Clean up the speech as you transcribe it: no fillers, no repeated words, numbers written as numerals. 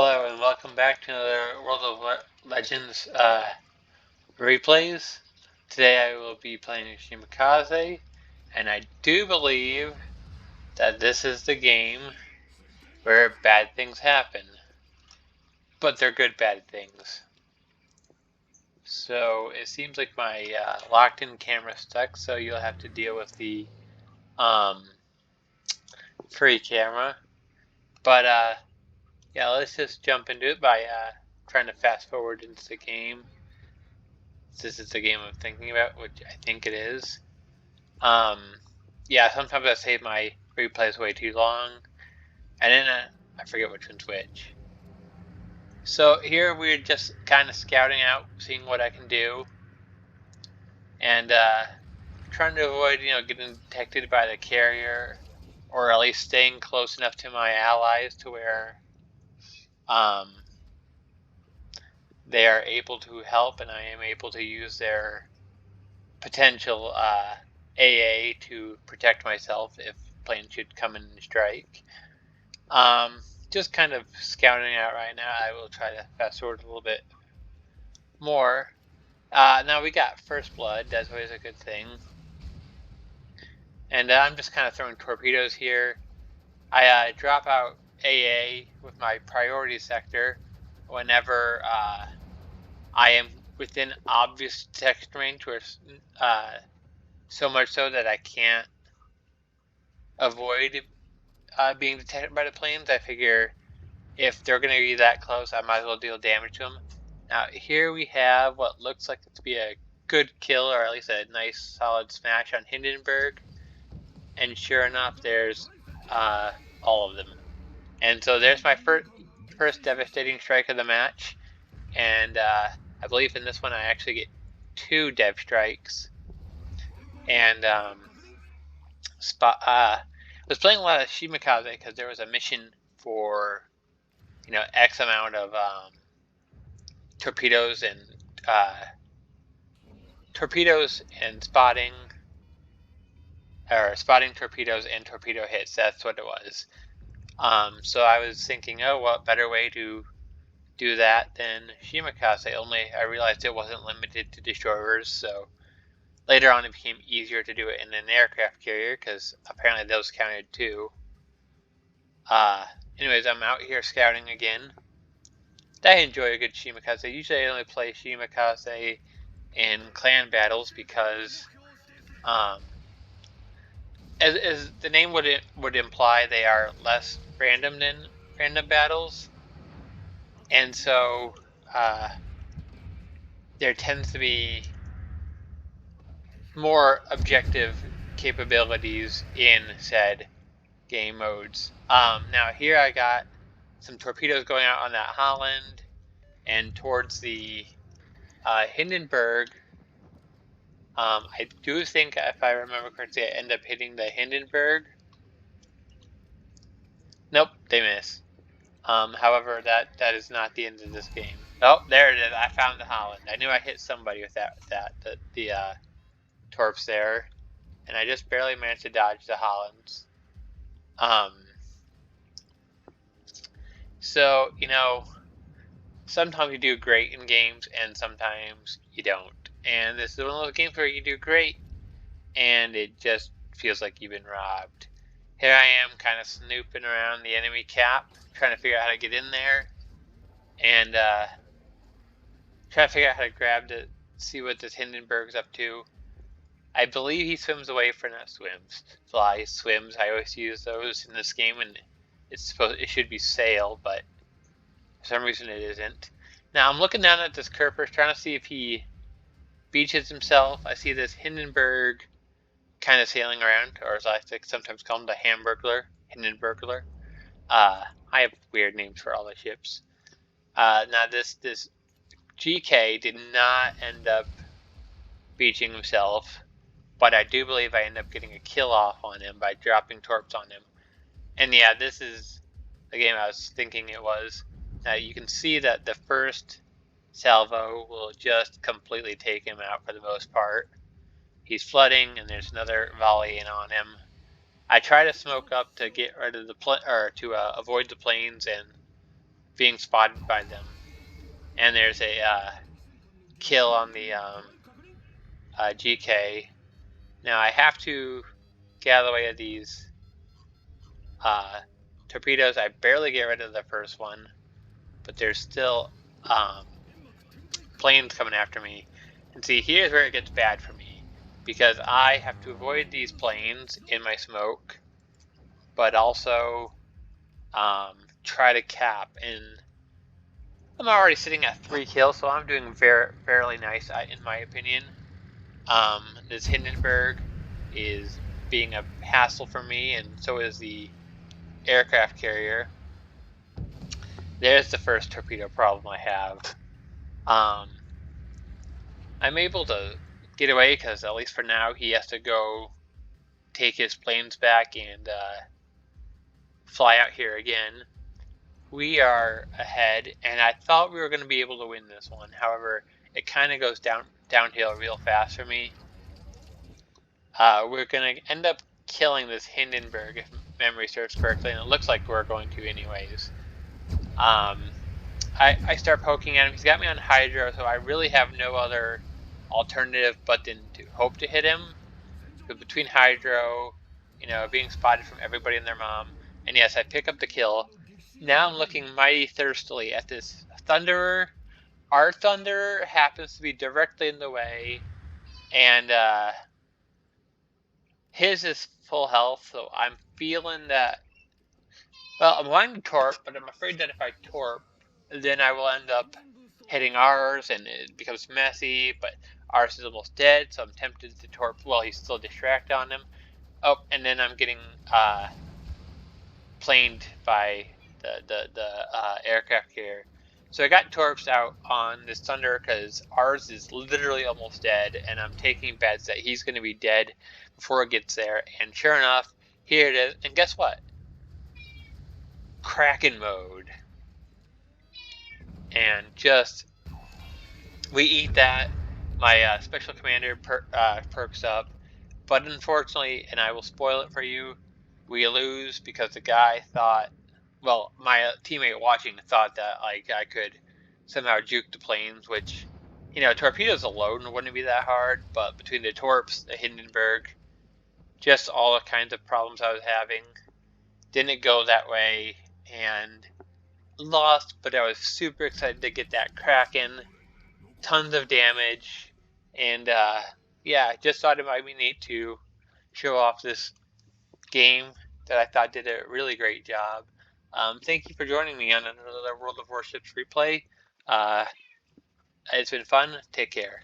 Hello and welcome back to another World of Legends replays. Today I will be playing Shimakaze, and I do believe that this is the game where bad things happen, but they're good bad things. So it seems like my locked-in camera stuck, so you'll have to deal with the free camera. But yeah, let's just jump into it by trying to fast forward into the game. This is the game I'm thinking about, which I think it is. Yeah, sometimes I save my replays way too long, and then I forget which one's which. So here we're just kind of scouting out, seeing what I can do, and trying to avoid, getting detected by the carrier, or at least staying close enough to my allies to where they are able to help, and I am able to use their potential AA to protect myself if planes should come in and strike. Just kind of scouting out right now. I will try to fast forward a little bit more. Now we got first blood. That's always a good thing. And I'm just kind of throwing torpedoes here. I drop out AA with my priority sector whenever I am within obvious detection range, where so much so that I can't avoid being detected by the planes. I figure if they're going to be that close, I might as well deal damage to them. Now here we have what looks like to be a good kill, or at least a nice solid smash on Hindenburg. And sure enough, there's all of them. And so there's my first devastating strike of the match. And I believe in this one I actually get 2 dev strikes. And I was playing a lot of Shimakaze because there was a mission for X amount of torpedoes and spotting, or spotting torpedoes and torpedo hits. That's what it was. So I was thinking, oh, what better way to do that than Shimakaze? Only I realized it wasn't limited to destroyers. So later on, it became easier to do it in an aircraft carrier because apparently those counted too. Anyways, I'm out here scouting again. I enjoy a good Shimakaze. Usually I only play Shimakaze in clan battles because, as the name would imply, they are less random than random battles, and so there tends to be more objective capabilities in said game modes. Now here I got some torpedoes going out on that Holland, and towards the Hindenburg. I do think, if I remember correctly, I end up hitting the Hindenburg. Nope, they miss. However, that is not the end of this game. Oh, there it is. I found the Holland. I knew I hit somebody with that. The torps there, and I just barely managed to dodge the Hollands. So sometimes you do great in games, and sometimes you don't. And this is one of those games where you do great, and it just feels like you've been robbed. Here I am kind of snooping around the enemy cap, trying to figure out how to get in there, and trying to figure out how to grab to see what this Hindenburg's up to. I believe he swims away for not swims. Flies, swims. I always use those in this game, and it should be sail, but for some reason it isn't. Now I'm looking down at this Kerper, trying to see if he beaches himself. I see this Hindenburg kind of sailing around, or as I sometimes call him, the Hindenburglar. I have weird names for all the ships. Now this GK did not end up beaching himself, but I do believe I end up getting a kill off on him by dropping torps on him. And yeah, this is the game I was thinking it was. Now you can see that the first salvo will just completely take him out for the most part. He's flooding, and there's another volley in on him. I try to smoke up to get rid of the or to avoid the planes and being spotted by them. And there's a kill on the GK. Now I have to get out of the way of these torpedoes. I barely get rid of the first one, but there's still planes coming after me. And see, here's where it gets bad for me, because I have to avoid these planes in my smoke, but also try to cap. And I'm already sitting at 3 kills, so I'm doing fairly nice in my opinion. This Hindenburg is being a hassle for me, and so is the aircraft carrier. There's the first torpedo problem I have. I'm able to get away because, at least for now, he has to go take his planes back and fly out here again. We are ahead, and I thought we were going to be able to win this one. However, it kind of goes downhill real fast for me. We're going to end up killing this Hindenburg, if memory serves correctly, and it looks like we're going to anyways. I start poking at him. He's got me on Hydro, so I really have no other alternative but then to hope to hit him. But between Hydro, being spotted from everybody and their mom, and yes, I pick up the kill. Now I'm looking mighty thirstily at this Thunderer. Our Thunderer happens to be directly in the way, and his is full health, so I'm feeling that. Well, I'm wanting to torp, but I'm afraid that if I torp, then I will end up hitting ours, and it becomes messy. But ours is almost dead, so I'm tempted to torp while he's still distracted on him. Oh, and then I'm getting planed by the aircraft carrier. So I got torps out on this Thunder because ours is literally almost dead, and I'm taking bets that he's going to be dead before it gets there. And sure enough, here it is. And guess what? Kraken mode. And just, we eat that. My special commander perks up. But unfortunately, and I will spoil it for you, we lose because the guy thought, well, my teammate watching thought that like I could somehow juke the planes, which, torpedoes alone wouldn't be that hard, but between the torps, the Hindenburg, just all the kinds of problems I was having, didn't go that way, and lost, but I was super excited to get that Kraken, tons of damage, and yeah, just thought it might be neat to show off this game that I thought did a really great job. Thank you for joining me on another World of Warships replay. It's been fun. Take care.